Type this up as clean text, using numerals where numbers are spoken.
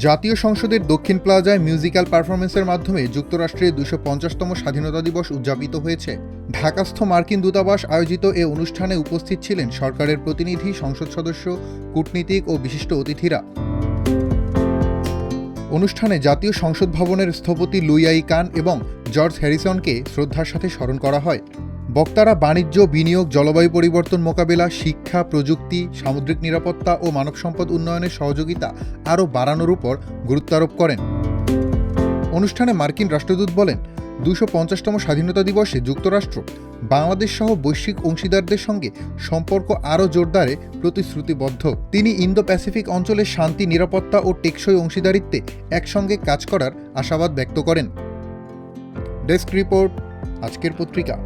জাতীয় সংসদের দক্ষিণ প্লাজায় মিউজিক্যাল পারফরমেন্সের মাধ্যমে যুক্তরাষ্ট্রের ২৫০তম স্বাধীনতা দিবস উদযাপিত হয়েছে। ঢাকাস্থ মার্কিন দূতাবাস আয়োজিত এ অনুষ্ঠানে উপস্থিত ছিলেন সরকারের প্রতিনিধি, সংসদ সদস্য, কূটনীতিক ও বিশিষ্ট অতিথিরা। অনুষ্ঠানে জাতীয় সংসদ ভবনের স্থপতি লুই আই কান এবং জর্জ হ্যারিসনকে শ্রদ্ধার সাথে স্মরণ করা হয়। বক্তারা বাণিজ্য, বিনিয়োগ, জলবায়ু পরিবর্তন মোকাবেলা, শিক্ষা, প্রযুক্তি, সামুদ্রিক নিরাপত্তা ও মানব সম্পদ উন্নয়নের সহযোগিতা আরও বাড়ানোর উপর গুরুত্ব আরোপ করেন। অনুষ্ঠানে মার্কিন রাষ্ট্রদূত বলেন, ২৫০তম স্বাধীনতা দিবসে যুক্তরাষ্ট্র বাংলাদেশ সহ বৈশ্বিক অংশীদারদের সঙ্গে সম্পর্ক আরও জোরদারে প্রতিশ্রুতিবদ্ধ। তিনি ইন্দো প্যাসিফিক অঞ্চলের শান্তি, নিরাপত্তা ও টেকসই অংশীদারিত্বে একসঙ্গে কাজ করার আশাবাদ ব্যক্ত করেন। ডেস্ক রিপোর্ট, আজকের পত্রিকা।